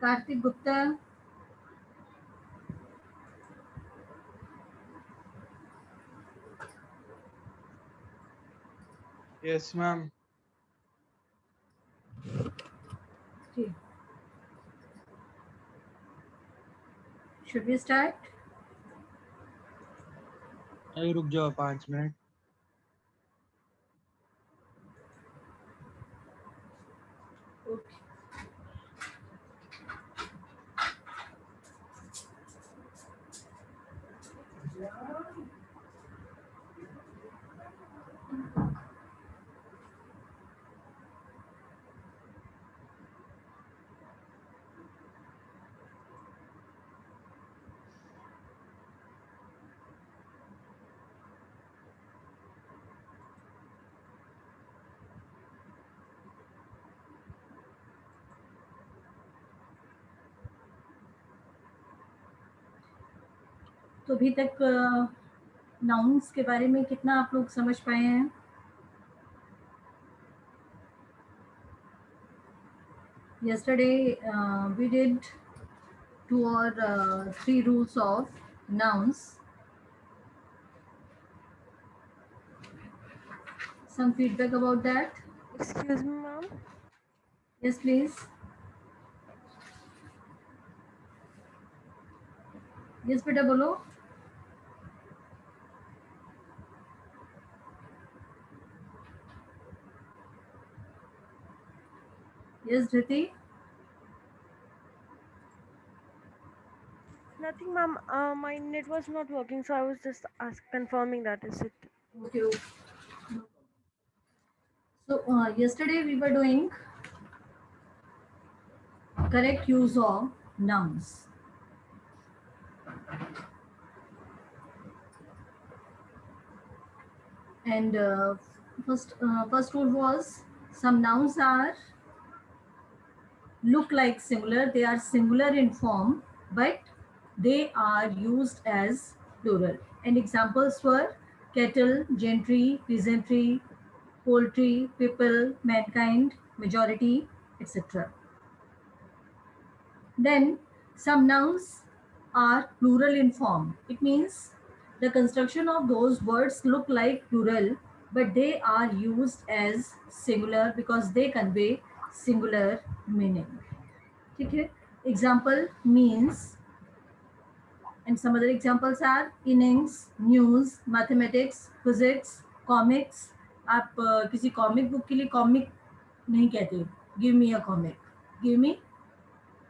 Kartik Gupta. Yes, ma'am. Ji. Should we start? अभी रुक जाओ 5 मिनट. Okay. तो अभी तक नाउन्स के बारे में कितना आप लोग समझ पाए हैं? Yesterday we did 2 or 3 rules of nouns. Some feedback about that? Excuse me, ma'am. Yes, please. Yes, बेटा बोलो. Yes, Dhriti. Nothing, ma'am. My net was not working, so I was just confirming that is it. Okay. Okay. So yesterday we were doing correct use of nouns. And first rule was some nouns are look like singular. They are singular in form, but they are used as plural. And examples were kettle, gentry, peasantry, poultry, people, mankind, majority, etc. Then some nouns are plural in form. It means the construction of those words look like plural, but they are used as singular because they convey singular meaning. ठीक है. Example means, and some other examples are innings, news, mathematics, physics, comics. आप किसी comic book के लिए comic नहीं कहते. Give me a comic. Give me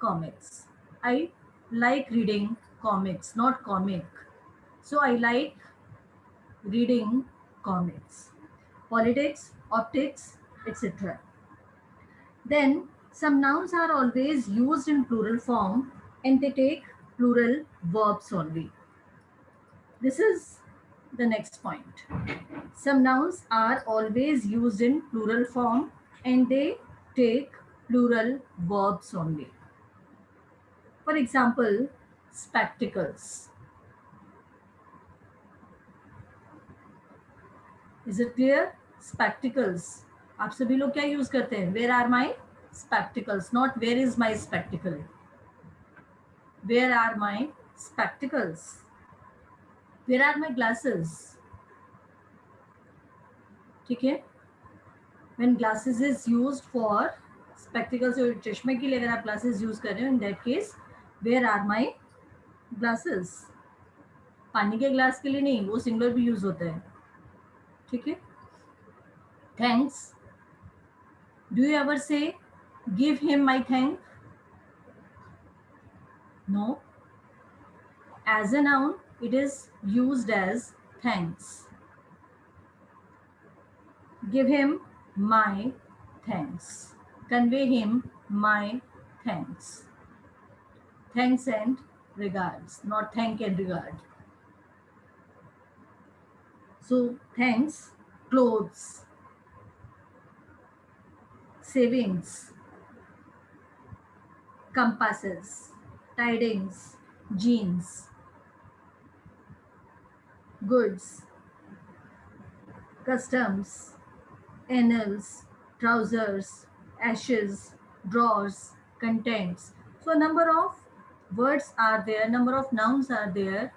comics. I like reading comics, not comic. So I like reading comics. Politics, optics, etc. Then some nouns are always used in plural form and they take plural verbs only. This is the next point. Some nouns are always used in plural form and they take plural verbs only. For example, spectacles. Is it clear? Spectacles. आप सभी लोग क्या use करते हैं? Where are my spectacles? Not where is my spectacle. Where are my spectacles? Where are my glasses? ठीक है. When glasses is used for spectacles और चश्मे के लिए अगर आप glasses यूज कर रहे हो, in that case, where are my glasses? पानी के ग्लास के लिए नहीं, वो सिंगुलर भी यूज होता है. ठीक है. Thanks. Do you ever say, give him my thank? No. As a noun, it is used as thanks. Give him my thanks. Convey him my thanks. Thanks and regards, not thank and regard. So, thanks, clothes, savings, compasses, tidings, jeans, goods, customs, annals, trousers, ashes, drawers, contents. So a number of words are there, number of nouns are there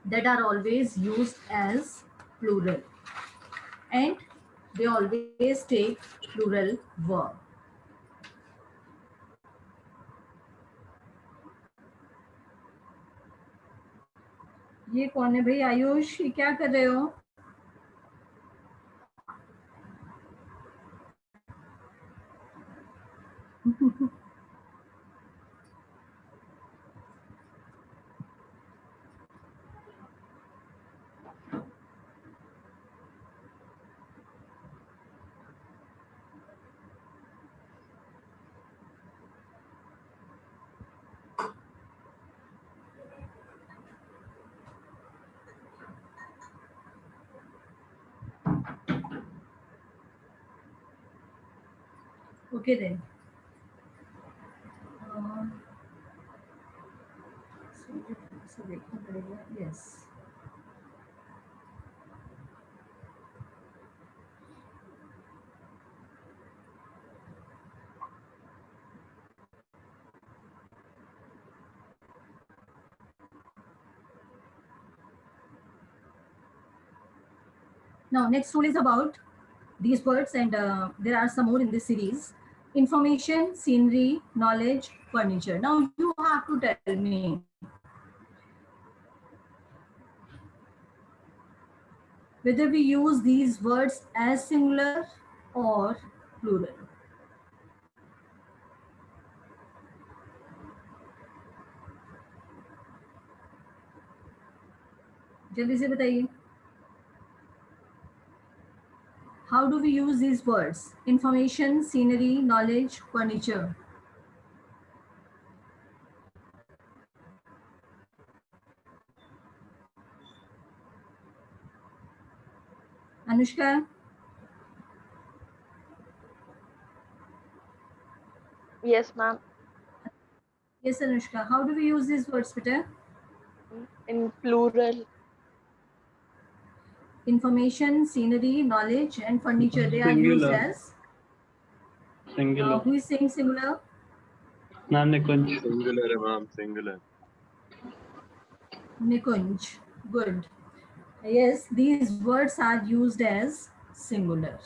that are always used as plural, and they always take plural verb. ये कौन है भाई? आयुष, ये क्या कर रहे हो? Okay then. So देखना पड़ेगा. Yes. Now, next rule is about these words, and there are some more in this series. Information, scenery, knowledge, furniture. Now, you have to tell me whether we use these words as singular or plural. जल्दी से बताइए. How do we use these words? Information, scenery, knowledge, furniture. Anushka? Yes, ma'am. Yes, Anushka. How do we use these words, Peter? In plural. Information, scenery, knowledge, and furniture. They are used Singular. as. Singular. Who is saying singular? Ma'am, Nikunj. Singular, ma'am, singular. Nikunj. Good. Yes, these words are used as singular.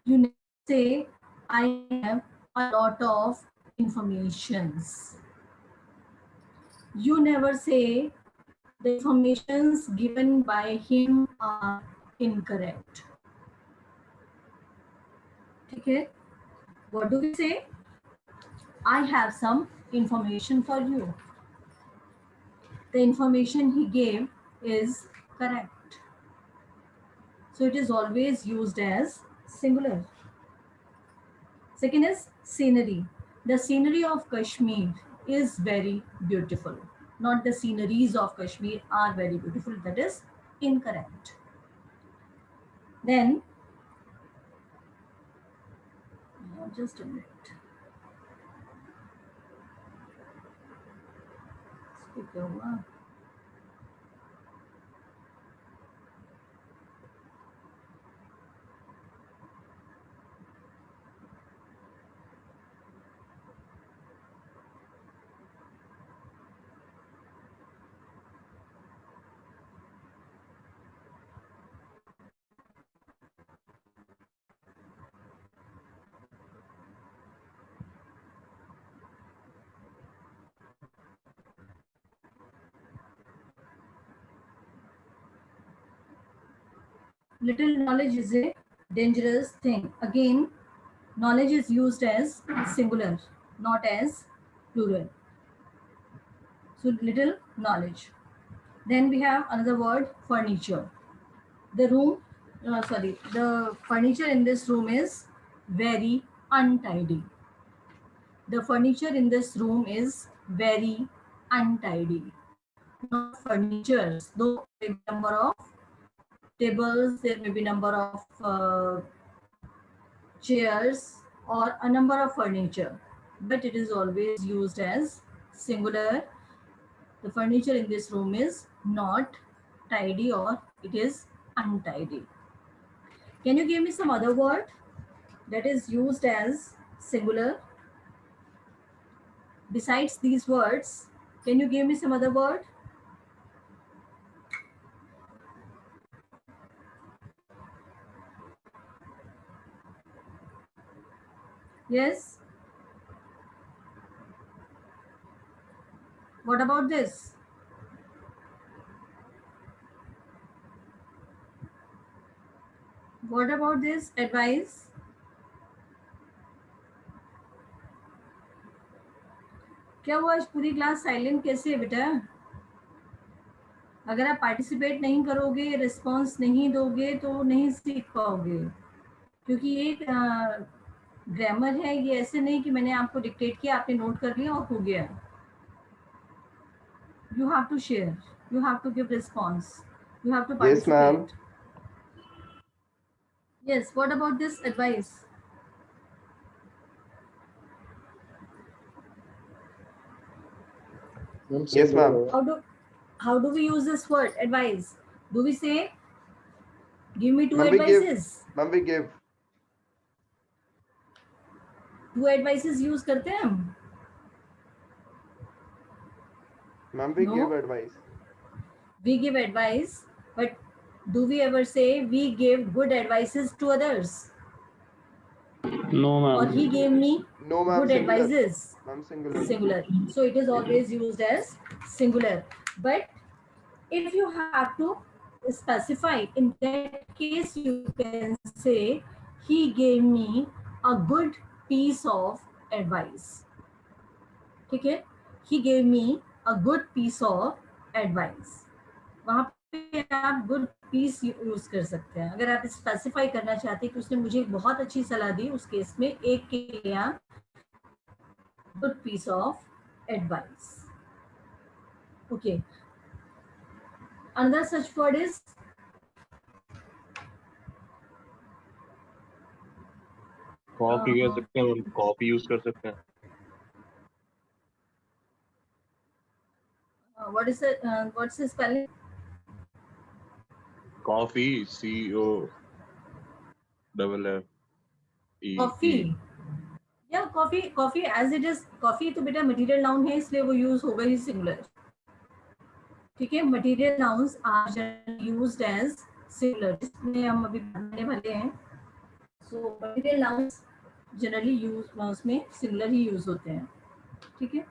You never say, I have a lot of informations. You never say, the informations given by him are incorrect. Okay? What do we say? I have some information for you. The information he gave is correct. So it is always used as singular. Second is scenery. The scenery of Kashmir is very beautiful. Not the sceneries of Kashmir are very beautiful. That is incorrect. Then, just a minute. Speak over. Little knowledge is a dangerous thing. Again, knowledge is used as singular, not as plural. So little knowledge. Then we have another word, furniture. The furniture in this room is very untidy. The furniture in this room is very untidy. Not furnitures, though there may be number of tables, there may be number of chairs or a number of furniture, but it is always used as singular. The furniture in this room is not tidy or it is untidy. Can you give me some other word that is used as singular? besides these words, can you give me some other word? Yes. What about this? What about this advice? क्या हुआ, आज पूरी class silent कैसे है बेटा? अगर आप participate नहीं करोगे, रिस्पॉन्स नहीं दोगे तो नहीं सीख पाओगे, क्योंकि ये ग्रामर है, ये ऐसे नहीं कि मैंने आपको डिक्टेट किया, आपने नोट कर लिया और हो गया. You have to share, you have to give response, you have to Yes, ma'am. participate. Yes, what about this advice? Yes, ma'am. How do we use this word advice? Do we say give me two Ma'am, we give. advices? Ma'am, we give. Two advices use करते हैं हम? Ma'am, we No. give advice. We give advice, but do we ever say we give good advices to others? No, Or he ma'am. gave me No, ma'am. good Singular. advices? Ma'am, singular. Singular. So it is always used as singular. But if you have to specify, in that case you can say he gave me a good piece of advice. Okay? He gave me a good piece of advice. वहाँ पे आप good piece use कर सकते हैं. अगर आप specify करना चाहते हैं कि उसने मुझे बहुत अच्छी सलाह दी, उस केस में एक के लिए आप good piece of advice. Okay, another such word is coffee कह सकते हैं, कॉफी यूज कर सकते हैं. What is what's the spelling? Coffee, COFFE. Coffee. या coffee, coffee as it is. Coffee तो बेटा मटेरियल नाउन है, इसलिए वो यूज होगा ही सिंगुलर. ठीक है, material nouns are used as singular, जिसमें हम अभी पढ़ने वाले हैं. So material nouns generally use उसमें सिंगुलर ही यूज होते हैं. ठीक है.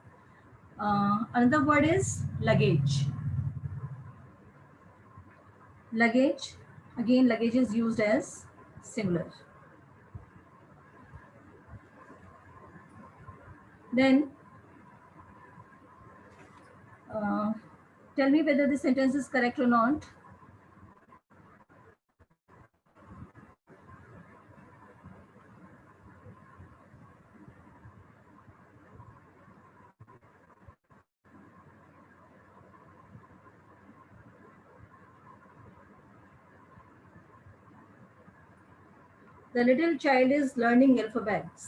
Another word is luggage. Luggage, again luggage is used as singular. Then tell me whether this sentence is correct or not. The little child is learning alphabets.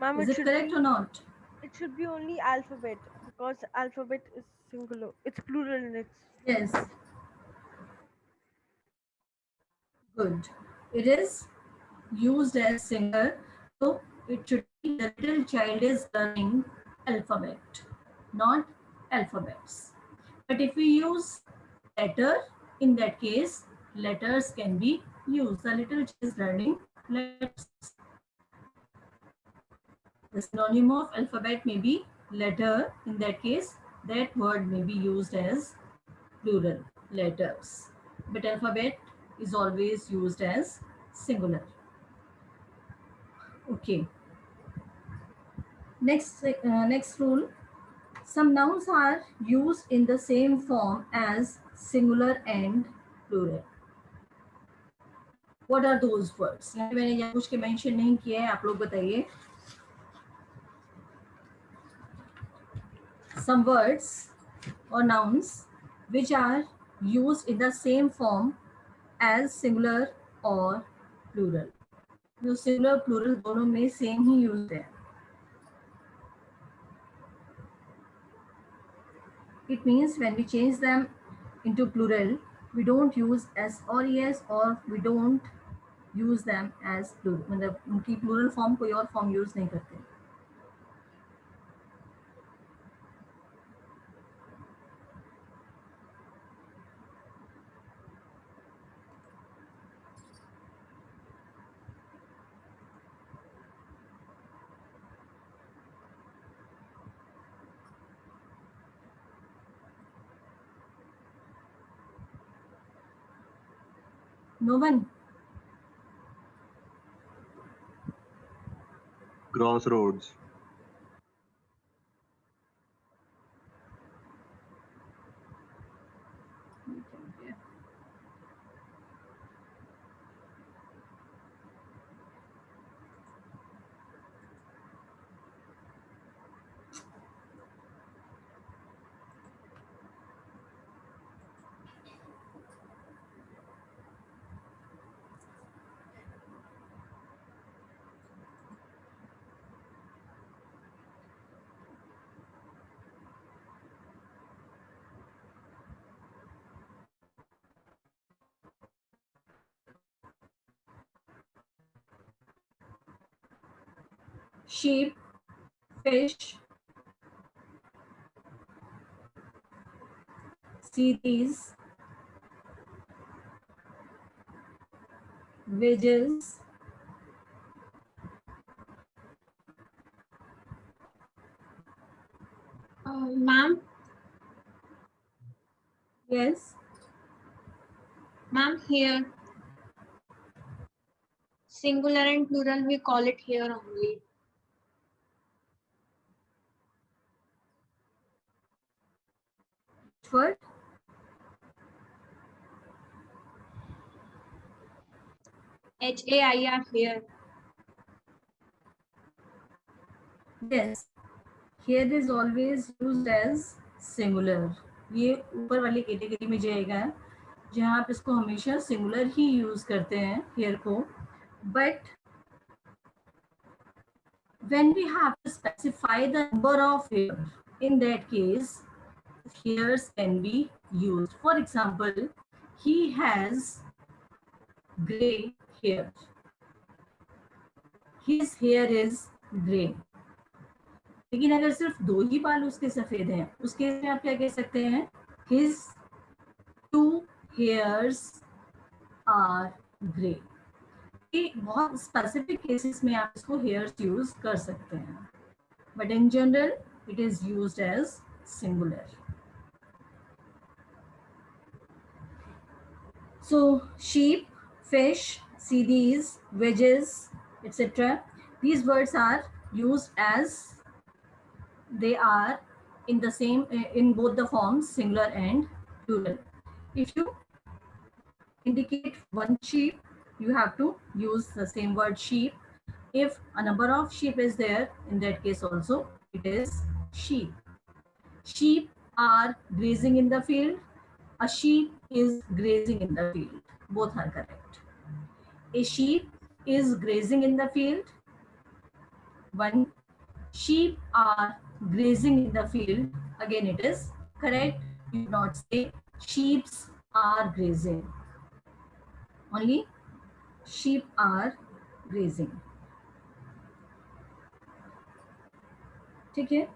Ma'am, Is it correct or not? it should be only alphabet, because alphabet is singular. It's plural in its. Yes. Good. It is used as singular, so it should be the little child is learning alphabet, not alphabets. But if we use letter, in that case, letters can be used. The little child is learning letters. The synonym of alphabet may be letter. In that case, that word may be used as plural, letters. But alphabet is always used as singular. Okay. Next rule. Some nouns are used in the same form as singular and plural. What are those words? मैंने यहाँ कुछ के mention नहीं किया है, आप लोग बताइए. Some words or nouns which are used in the same form as singular or plural. जो singular plural दोनों में same ही used है. It means when we change them into plural, we don't use s or es, or we don't use them as plural, मतलब उनकी plural form कोई और form use नहीं करते. No one. Crossroads. Sheep, fish, cities, wages, Ma'am, yes, ma'am, here singular and plural we call it here only. word, HAIR here. yes. Here is always used as singular. ये ऊपर वाली category में जाएगा जहाँ आप इसको हमेशा सिंगुलर ही यूज करते हैं here को. But when we have to specify the number of hair, in that case hairs can be used. For example, he has gray hair. His hair is gray. लेकिन अगर सिर्फ 2 ही बाल उसके सफेद हैं, उस केस में आप क्या कह सकते हैं? His 2 hairs are gray. ये बहुत स्पेसिफिक केसेस में आप इसको hairs यूज कर सकते हैं, but in general it is used as singular. So sheep, fish, CDs, wedges, etc. These words are used as they are in the same in both the forms singular and plural. If you indicate one sheep, you have to use the same word sheep. If a number of sheep is there, in that case also it is sheep. Sheep are grazing in the field. A sheep is grazing in the field. Both are correct. A sheep is grazing in the field. One, sheep are grazing in the field. Again, it is correct. You do not say sheeps are grazing. Only sheep are grazing. ठीक है.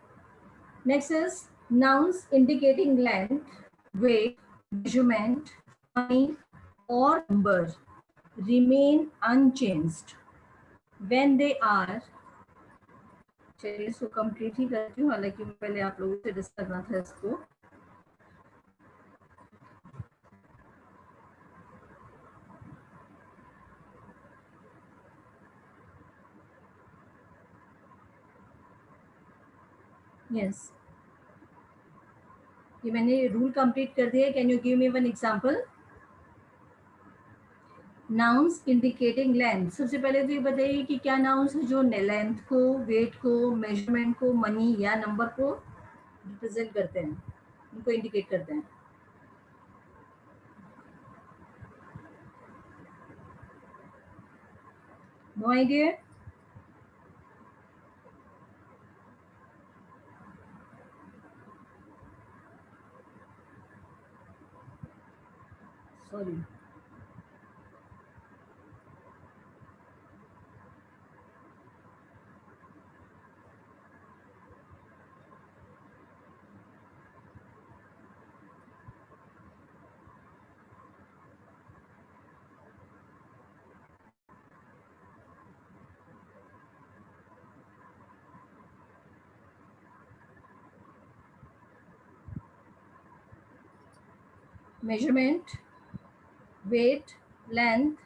Next is nouns indicating length, weight, measurement, time, or number remain unchanged when they are. चलिए इसको complete ही करती हूँ, हालांकि मैं पहले आप लोगों से डिस्कस करना था इसको. यस, ये मैंने रूल कंप्लीट कर दिया. Can you give me one example? Nouns indicating length. सबसे पहले तो ये बताइए कि क्या नाउन्स है जो लेंथ को, वेट को, मेजरमेंट को, मनी या नंबर को रिप्रेजेंट करते हैं, उनको इंडिकेट करते हैं. No idea? Sorry. measurement, weight, length,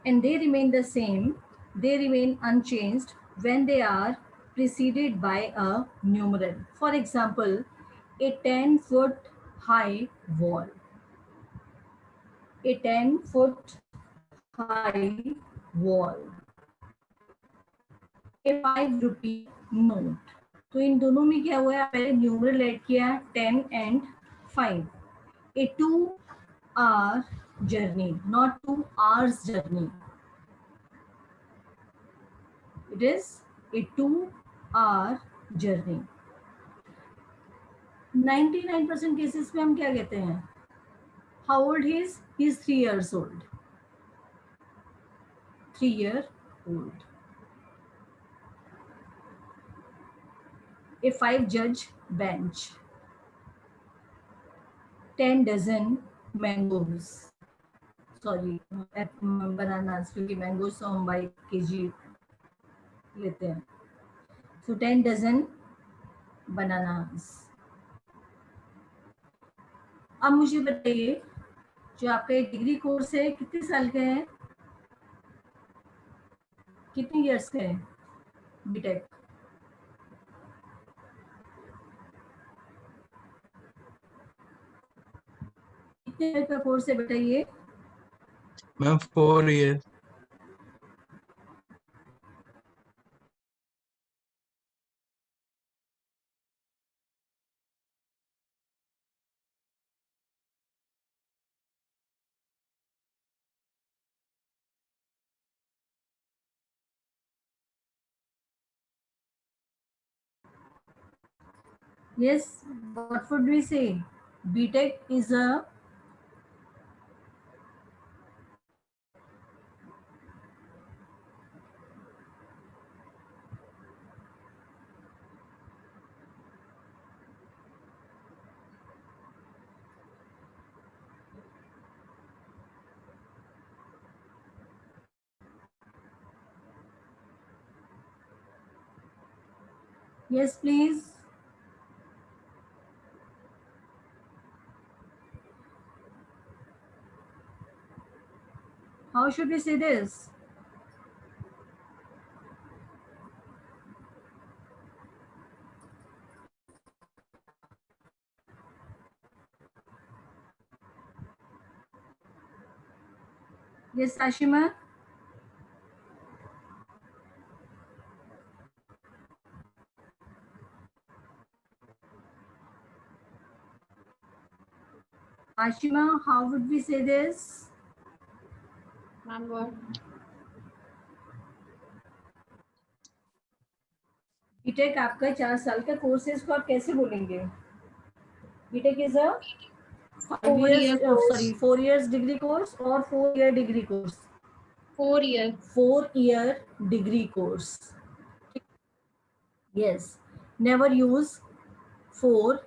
and they remain the same, they remain unchanged when they are preceded by a numeral. For example, a 10-foot high wall, a 10-foot high wall, a 5 rupee note. तो इन दोनों में क्या हुआ है, पहले numeral add किया 10 and 5. A 2-hour journey, not 2 hours journey. It is a 2-hour journey. 99% cases में हम क्या कहते हैं, how old he is? He is 3 years old. 3-year-old. A 5-judge bench, 10 dozen mangoes. Sorry, bananas, क्योंकि mangoes तो हम by kg लेते हैं. So 10 dozen bananas. अब मुझे बताइए, जो आपका एक डिग्री कोर्स है कितने साल का है, कितने इयर्स का है बीटेक? कितने ईयर का कोर्स है बेटा ये? Ma'am 4 years. Yes, what would we say? BTech is a yes, please. How should we say this? Yes, Ashima. Ashima, how would we say this? Ma'am, what? B Tech आपका 4 साल का course है, इसको आप कैसे बोलेंगे? B Tech is a 4-year course. 4 years degree course or 4-year degree course? 4-year. 4-year degree course. Yes, never use 4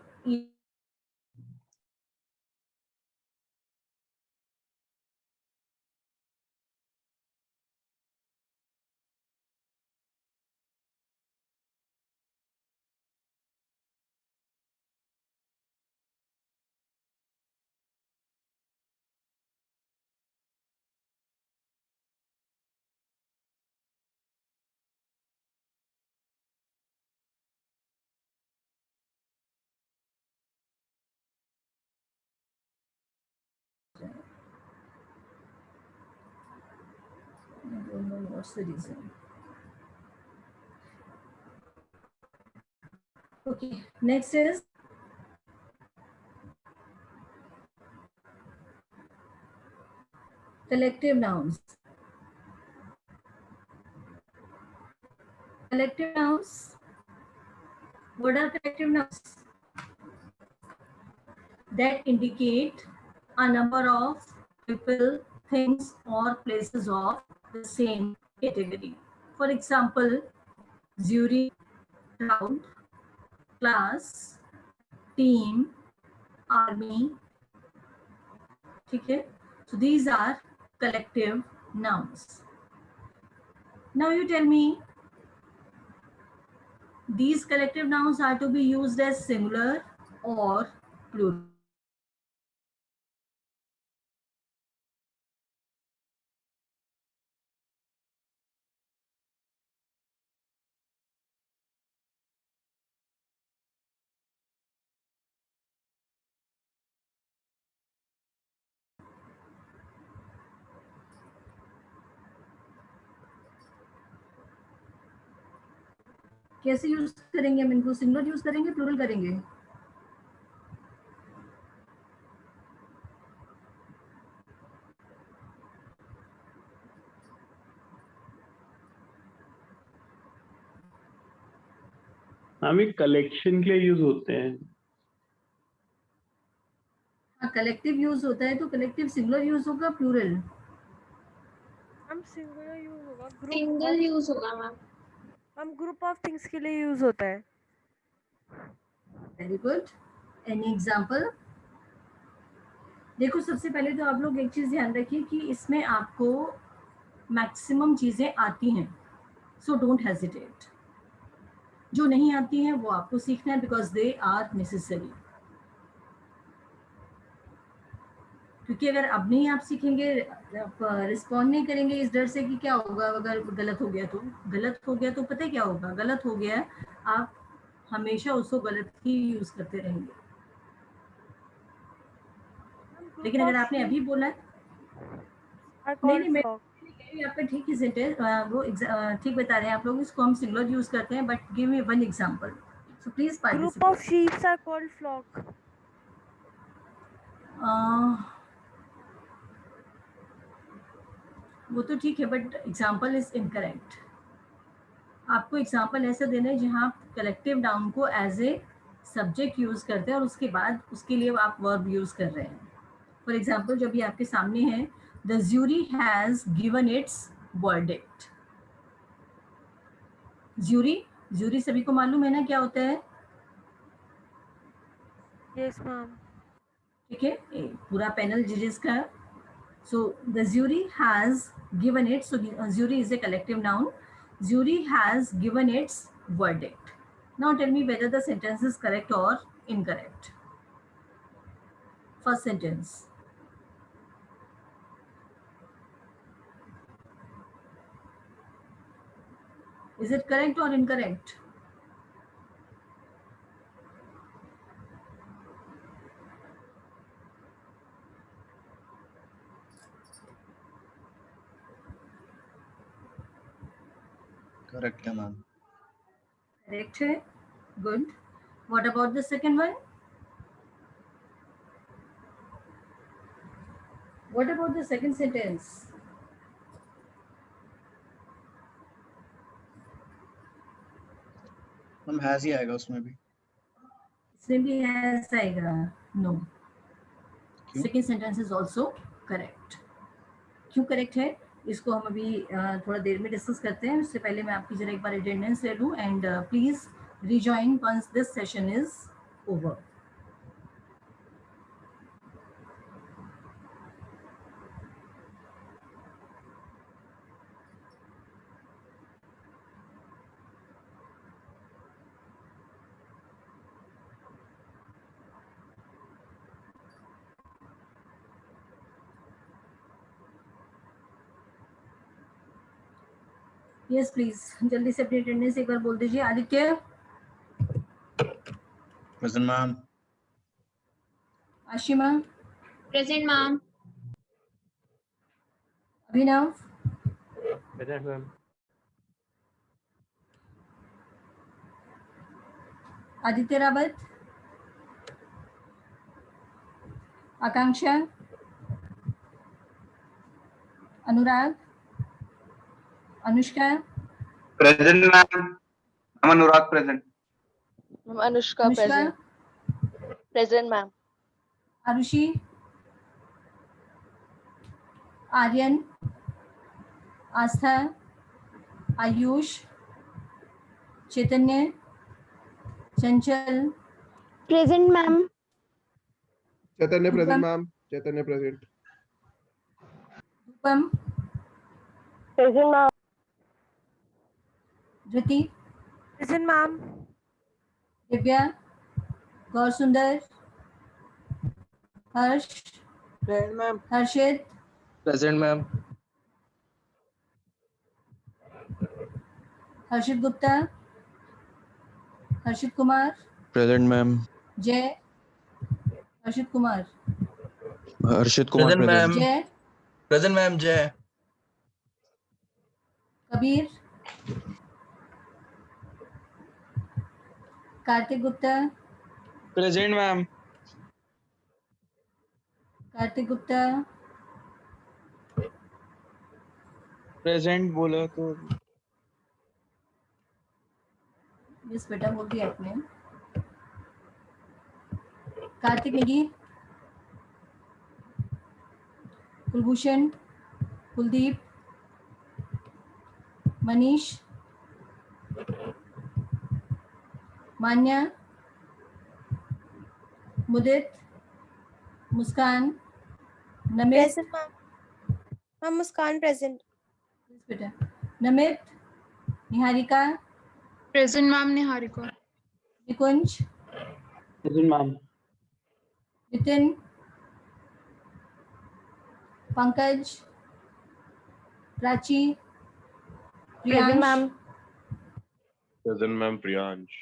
I don't know what's the reason. Okay, next is collective nouns. Collective nouns. What are collective nouns? That indicate a number of people, things, or places of the same category. For example, jury, crowd, class, team, army. Okay? So these are collective nouns. Now you tell me, These collective nouns are to be used as singular or plural. कैसे use करेंगे हम इनको? Singular use करेंगे, plural करेंगे? Ma'am ये collection के लिए use होते हैं। हाँ, कलेक्टिव यूज होता है तो कलेक्टिव सिंगुलर यूज होगा, प्लूरल? हम सिंगुलर यूज होगा, सिंगल यूज होगा मैम। हम ग्रुप ऑफ थिंग्स के लिए यूज होता है। Very good. Any example? देखो, सबसे पहले तो आप लोग एक चीज ध्यान रखिए कि इसमें आपको मैक्सिमम चीजें आती हैं, सो डोंट हेजिटेट। जो नहीं आती हैं वो आपको सीखना है, बिकॉज दे आर नेसेसरी। क्योंकि अगर अब नहीं आप सीखेंगे, रिस्पॉन्ड नहीं करेंगे इस डर से कि क्या होगा अगर गलत हो गया तो। गलत हो गया तो पता है क्या होगा? गलत हो गया, आप हमेशा उसको गलत ही यूज करते रहेंगे। लेकिन अगर आपने अभी बोला नहीं नहीं, मैं आपका ठीक ही सेंटेंस वो ठीक बता रहे हैं आप लोग, इसको हम सिंगुलर यूज करते हैं, but give me one example, so please group of participate. Sheeps are called flock. वो तो ठीक है, बट एग्जांपल इज इनकरेक्ट। आपको एग्जांपल ऐसा देना है जहां आप कलेक्टिव नाउन को एज ए सब्जेक्ट यूज करते हैं और उसके बाद उसके लिए आप वर्ब यूज कर रहे हैं। फॉर एग्जाम्पल जो भी आपके सामने है, the jury has given its verdict. Jury, jury सभी को मालूम है ना क्या होता है? Yes ma'am. ठीक है, पूरा पैनल जजेस का। So the jury has given it, so jury is a collective noun. Jury has given its verdict. Now tell me whether the sentence is correct और incorrect. First sentence, is it correct or incorrect? Correct है ma'am. Correct है, good. What about the second one? What about the second sentence? Ma'am has he आएगा उसमें भी। इसमें भी has आएगा? No. क्यों? Second sentence is also correct. क्यों correct है इसको हम अभी थोड़ा देर में डिस्कस करते हैं। उससे पहले मैं आपकी जरा एक बार अटेंडेंस ले लूँ, and please rejoin once this session is over. Yes please, जल्दी से अपनी अटेंडेंस एक बार बोल दीजिए। Aditya, present ma'am. Ashima, present ma'am. Abhinav, present ma'am. Aditya Rawat, Akanksha, Anurag, Anushka, present ma'am. Anurag present. Anushka present. Present ma'am. Arushi, Aryan, Astha, Ayush, Chaitanya, Chanchal, present ma'am. Chaitanya present ma'am. Chaitanya present. Rupam, present ma'am. Dhriti, Present, ma'am. Divya, Gaur Sundar, Harsh, Present, ma'am. हर्षित, Present, ma'am. हर्षित गुप्ता, हर्षित Kumar, Present, ma'am. जय, हर्षित Kumar, Harshit Kumar Present, present. ma'am. जय, Present, ma'am. Jay. Kabir, Kartik Gupta, Present, ma'am. Kartik Gupta, Present बोला तो yes बेटा बोल दिया आपने। Kartik Negi, Kulbhushan, Kuldeep, Manish, Manya, Mudit, Muskan, Namit, Present, ma'am. Ma'am, Muskan present. Yes बेटा, Namit, Niharika, Present ma'am Niharika. Nikunj, Present, ma'am. Nitin, Pankaj, Prachi, Present, Priyansh, ma'am. Present, ma'am. Priyansh.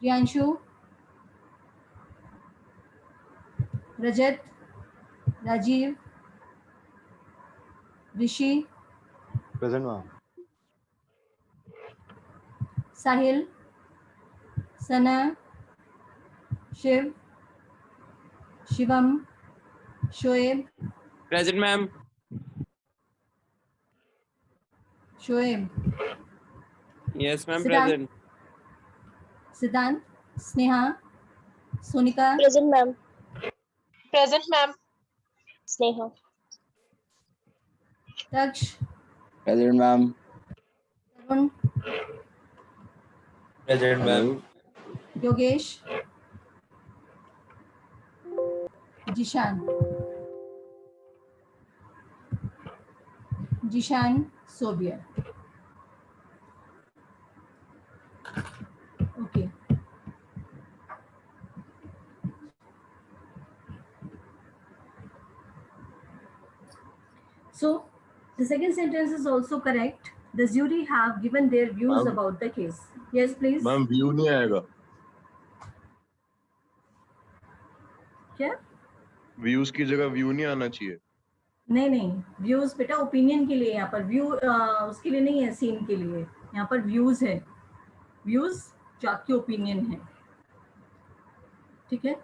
Priyanshu, Rajat, Rajiv, Rishi, Present, ma'am. Sahil, Sana, Shiv, Shivam, Shoaib, Present, ma'am. Shoaib, Yes, ma'am. Siddhant. Present. Siddhant, Sneha, Sonika, Present, ma'am. Present, ma'am. Sneha. Taksh, Present, ma'am. Tarun, Present, ma'am. Yogesh, Zeeshan, Zeeshan Sobia. Okay, so the second sentence is also correct. The jury have given their views Ma'am. about the case. Yes, please. Ma'am view नहीं आएगा, क्या? Views की जगह view नहीं आना चाहिए। नहीं नहीं, व्यूज बेटा ओपिनियन के लिए, यहाँ पर व्यू उसके लिए नहीं है, सीन के लिए। यहाँ पर व्यूज है, व्यूज जो आपकी ओपिनियन है, ठीक है।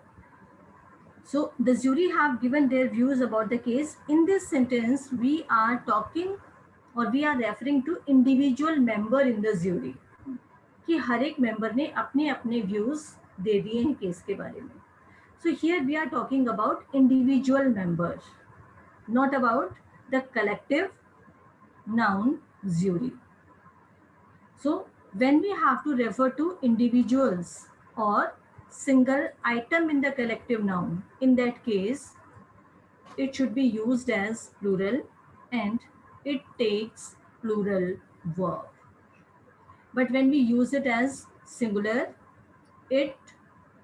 So the jury have given their views about the case. In this sentence, we are talking or we are referring to individual member in the jury. कि हर एक मेंबर ने अपने अपने व्यूज दे दिए हैं केस के बारे में। So here we are talking about individual member, not about the collective noun jury. So when we have to refer to individuals or single item in the collective noun, in that case it should be used as plural and it takes plural verb. But when we use it as singular, it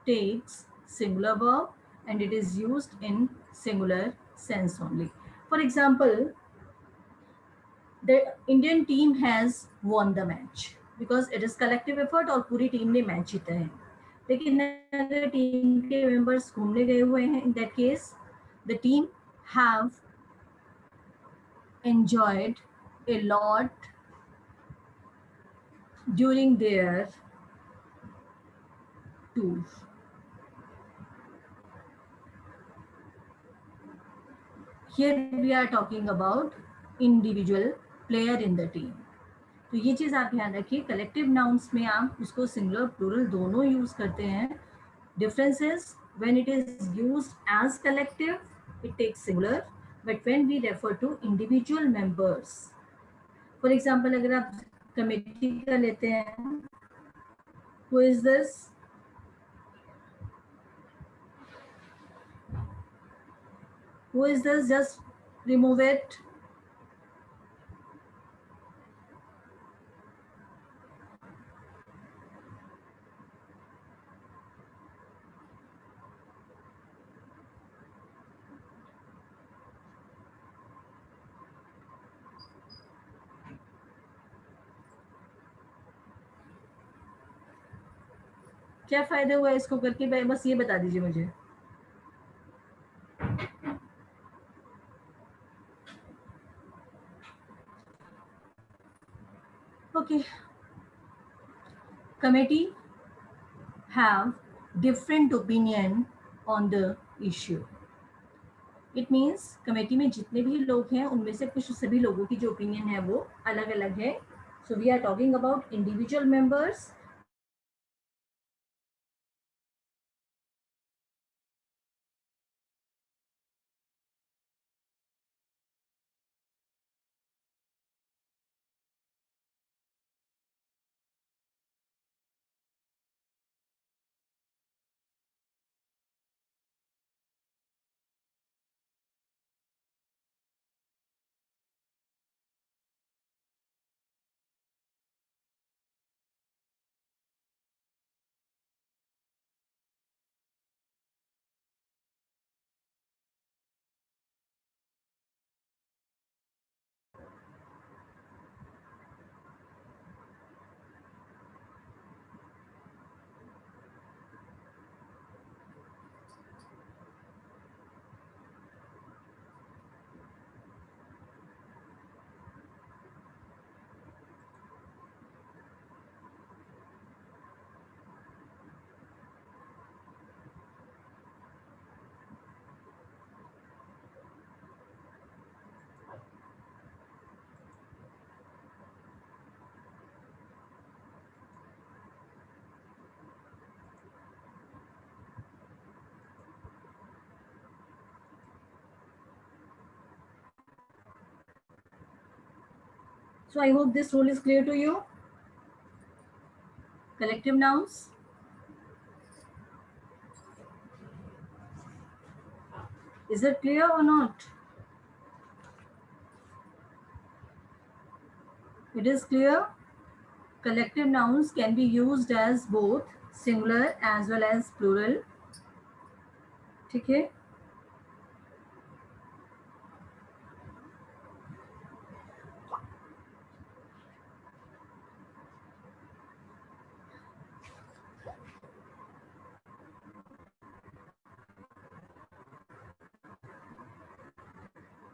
takes singular verb and it is used in singular sense only. For example, the Indian team has won the match because it is collective effort और पूरी team ने match जीता है। लेकिन अगर team के members घूमने गए हुए हैं, in that case the team have enjoyed a lot during their tour. Here we are talking about individual player in the team. तो ये चीज़ आप ध्यान रखिए, कलेक्टिव नाउन्स में आप उसको सिंगुलर प्लूरल दोनों यूज करते हैं। Difference is when it is used as collective it takes singular, but when we refer to individual members, for example अगर आप कमेटी का लेते हैं, who is this, who is this, just remove it, क्या फायदा हुआ इसको करके, भाई बस ये बता दीजिए मुझे। Okay, committee have different opinion on the issue. It means committee में जितने भी लोग हैं उनमें से कुछ सभी लोगों की जो ओपिनियन है वो अलग अलग है. So we are talking about individual members. So I hope this rule is clear to you. Collective nouns. Is it clear or not? It is clear. Collective nouns can be used as both singular as well as plural. ठीक है?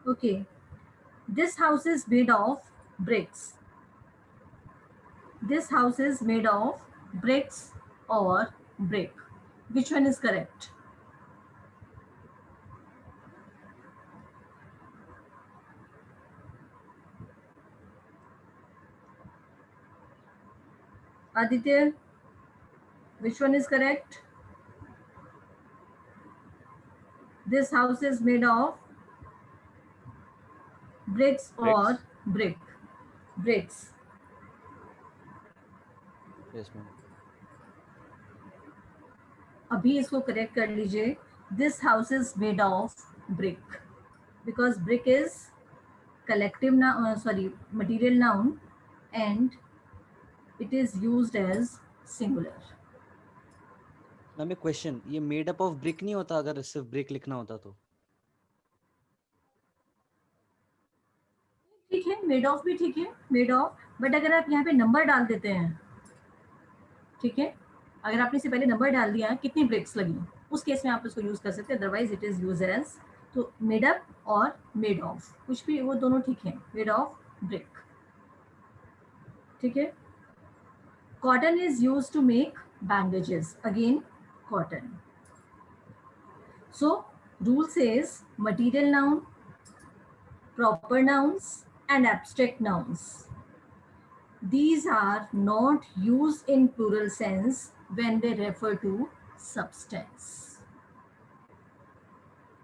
Okay. This house is made of bricks. This house is made of bricks or brick. Which one is correct? Aditya, which one is correct? This house is made of bricks or brick? Bricks. Yes, ma'am. अभी इसको correct कर लीजिए. This house is made of brick because brick is collective noun, material noun, and it is used as singular. Ma'am एक question, ये made up of brick नहीं होता अगर सिर्फ ब्रिक लिखना होता तो? ठीक है, मेड ऑफ भी ठीक है, मेड ऑफ, बट अगर आप यहाँ पे नंबर डाल देते हैं, ठीक है, अगर आपने से पहले नंबर डाल दिया कितनी ब्रिक्स लगी, उस केस में आप इसको यूज कर सकते हैं. Otherwise it is use as, तो मेड अप और मेड ऑफ कुछ भी, वो दोनों ठीक है. मेड ऑफ ब्रिक, ठीक है. Cotton is use to make bandages. Again cotton. So rule says material noun, proper nouns and abstract nouns. These are not used in plural sense when they refer to substance.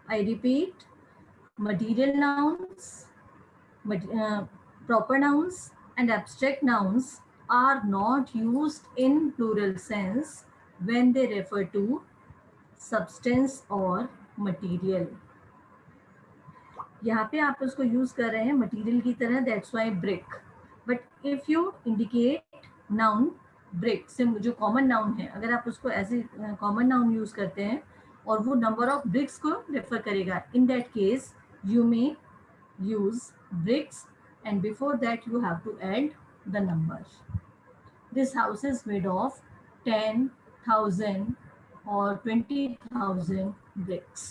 I repeat, material nouns, proper nouns and abstract nouns are not used in plural sense when they refer to substance or material. यहाँ पे आप उसको use कर रहे हैं material की तरह, that's why brick. But if you indicate noun brick से, जो कॉमन नाउन है, अगर आप उसको as a common noun use करते हैं और वो नंबर ऑफ ब्रिक्स को रेफर करेगा, in that case you may use bricks and before that you have to add the number. This house is made of 10 10,000 or 20,000 bricks.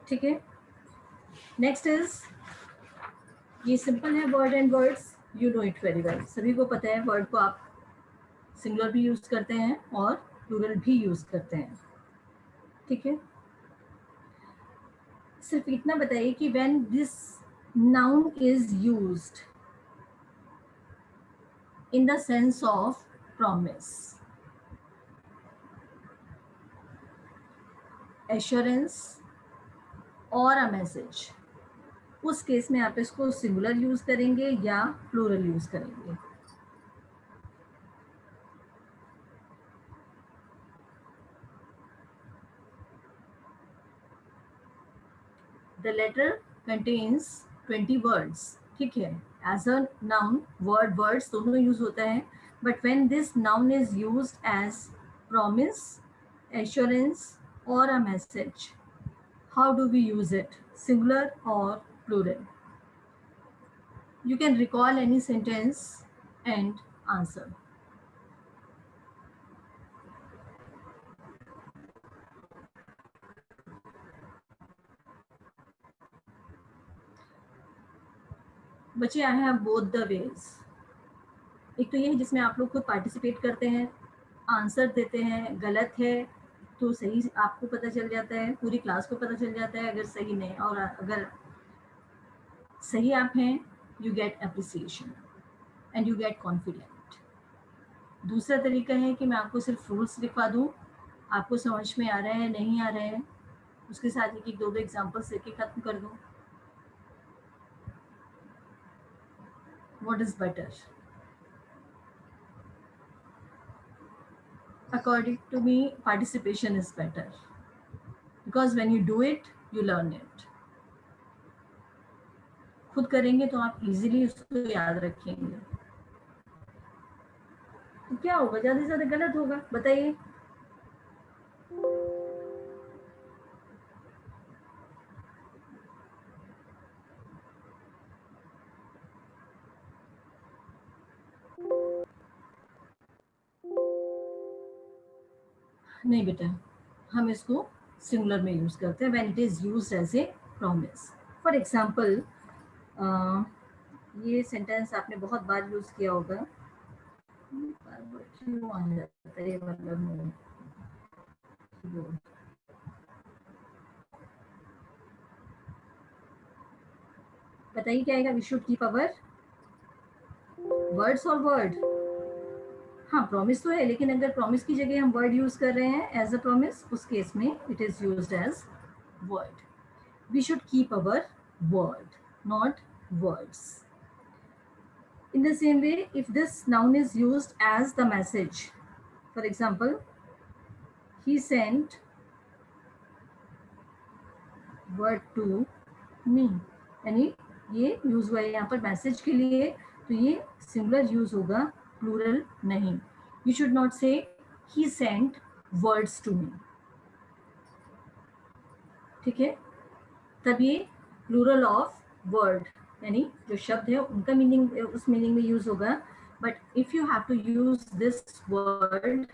ठीक है. Next is, ये सिंपल है word and words, you know it very well. सभी को पता है word को आप सिंगुलर भी यूज करते हैं और प्लूरल भी यूज करते हैं. ठीक है. सिर्फ इतना बताइए कि when this noun is used in the sense of promise, assurance और अ मैसेज, उस केस में आप इसको सिंगुलर यूज करेंगे या प्लूरल यूज करेंगे. The letter contains 20 words. ठीक है. As a noun, word, words दोनों यूज होता है. But when this noun is used as promise, assurance or a message, how do we use it? Singular or plural? You can recall any sentence and answer. बच्चे, I have both the ways. एक तो ये है जिसमें आप लोग खुद participate करते हैं, आंसर देते हैं, गलत है तो सही आपको पता चल जाता है, पूरी क्लास को पता चल जाता है अगर सही नहीं, और अगर सही आप हैं you get appreciation and you get confident. दूसरा तरीका है कि मैं आपको सिर्फ रूल्स लिखवा दूँ, आपको समझ में आ रहा है नहीं आ रहा है, उसके साथ एक दो एग्जाम्पल्स लेके ख़त्म कर दूँ. What is better? According to me, participation is better because when you do it, you learn it. खुद करेंगे तो आप इजीली उसको याद रखेंगे. तो क्या होगा, ज़्यादा से ज़्यादा गलत होगा, बताइए. नहीं बेटा, हम इसको सिंगुलर में यूज करते हैं when it is used as a promise. For example, ये सेंटेंस आपने बहुत बार यूज किया होगा. क्यों आ जाता है ये मतलब, बताइए क्या आएगा. We should keep our words और वर्ड. हाँ, प्रॉमिस तो है, लेकिन अगर प्रॉमिस की जगह हम वर्ड यूज कर रहे हैं एज अ प्रॉमिस, उस केस में it is used as word. We should keep our word, not words. In the same way, if this noun is used as the message, for example, he sent word to me, यानी ये use हुआ है यहाँ पर message के लिए, तो ये सिंगुलर यूज होगा, प्लूरल नहीं. You should not say he sent words to me. ठीक है. तब ये प्लूरल ऑफ वर्ड, यानी जो शब्द है उनका मीनिंग उस मीनिंग में यूज होगा. But if you have to use this word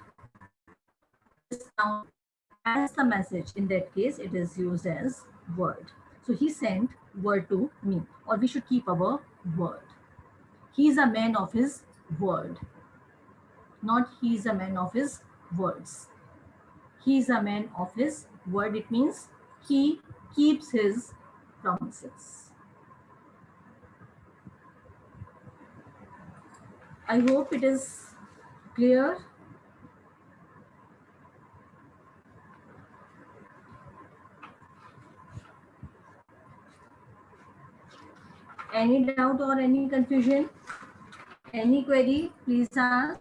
as the message, in that case it is used as word. So he sent word to me, or we should keep our word. He is a man of his word, not he is a man of his words. He is a man of his word. It means he keeps his promises. I hope it is clear. Any doubt or any confusion? Any query? Please ask.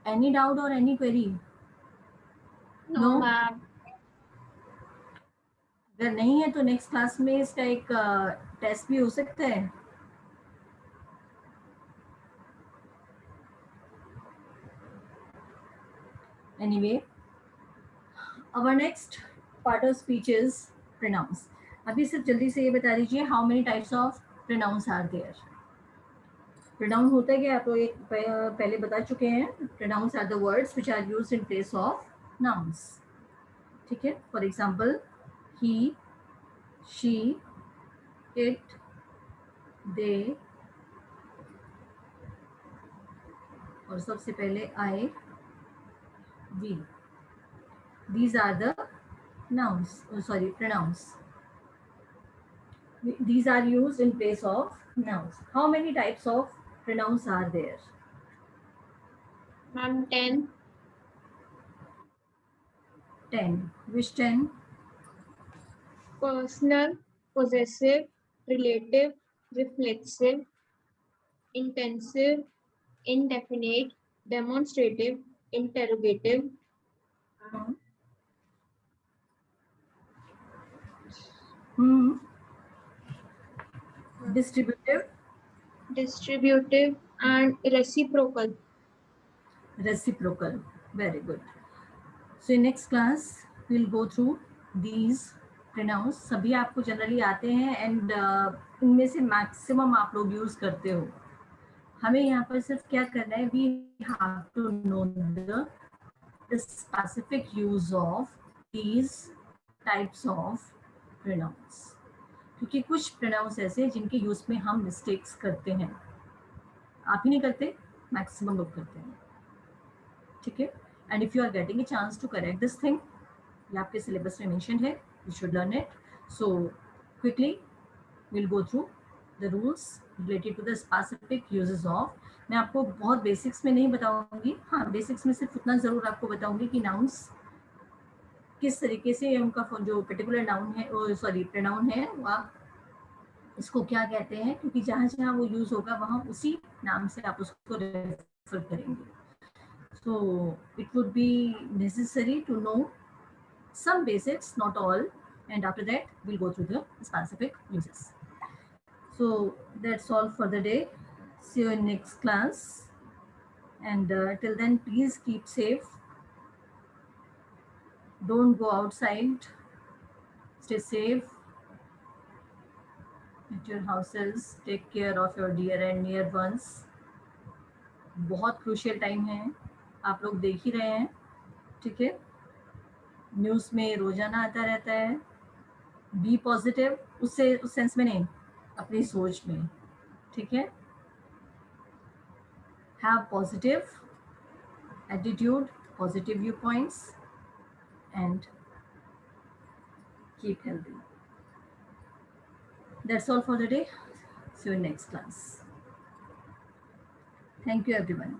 Any doubt or any query? No, ma'am. अगर नहीं है तो next class में इसका एक test भी हो सकता है. Anyway, our next part of speech is pronouns. अभी सिर्फ जल्दी से ये बता दीजिए how many types of pronouns are there. Pronoun होता है क्या, आप लोग एक पहले बता चुके हैं. Pronouns are the words which are used in place of nouns. ठीक है. For example, he, she, it, they, और सबसे पहले I, we. These are the nouns. Oh, sorry, pronouns. These are used in place of nouns. How many types of pronouns are there? Ma'am, 10. 10. Which 10? Personal, possessive, relative, reflexive, intensive, indefinite, demonstrative, interrogative. Distributive. Distributive and reciprocal. Reciprocal. Very good. So in next class we'll go through these pronouns. सभी आपको generally आते हैं and इनमें से maximum आप लोग use करते हो. हमें यहाँ पर सिर्फ क्या करना है, we have to know the specific use of these types of pronouns. क्योंकि कुछ प्रोनाउंस ऐसे जिनके यूज में हम मिस्टेक्स करते हैं. आप ही नहीं करते, मैक्सिमम लोग करते हैं. ठीक है. And if you are getting a chance to correct this thing, ये आपके सिलेबस में मेंशन है, you should learn it. So quickly will go through the rules related to the specific uses of. मैं आपको बहुत बेसिक्स में नहीं बताऊंगी. हाँ, बेसिक्स में सिर्फ उतना ज़रूर आपको बताऊंगी कि नाउन्स किस तरीके से, उनका जो पर्टिकुलर नाउन है, सॉरी प्रोनाउन है, वो आप इसको क्या कहते हैं, क्योंकि जहाँ जहाँ वो यूज़ होगा वहाँ उसी नाम से आप उसको रेफर करेंगे. So it would be necessary to know some basics, not all, and after that we'll go through the specific uses. So that's all for the day. See you in next class, and till then please keep safe. Don't go outside. Stay safe at your houses. Take care of your dear and near ones. बहुत crucial time है, आप लोग देख ही रहे हैं. ठीक है. News में रोजाना आता रहता है. बी पॉजिटिव, उससे उस सेंस में नहीं, अपनी सोच में. ठीक है. Have positive attitude, positive viewpoints, and keep healthy. That's all for the day. See you in next class. Thank you everyone.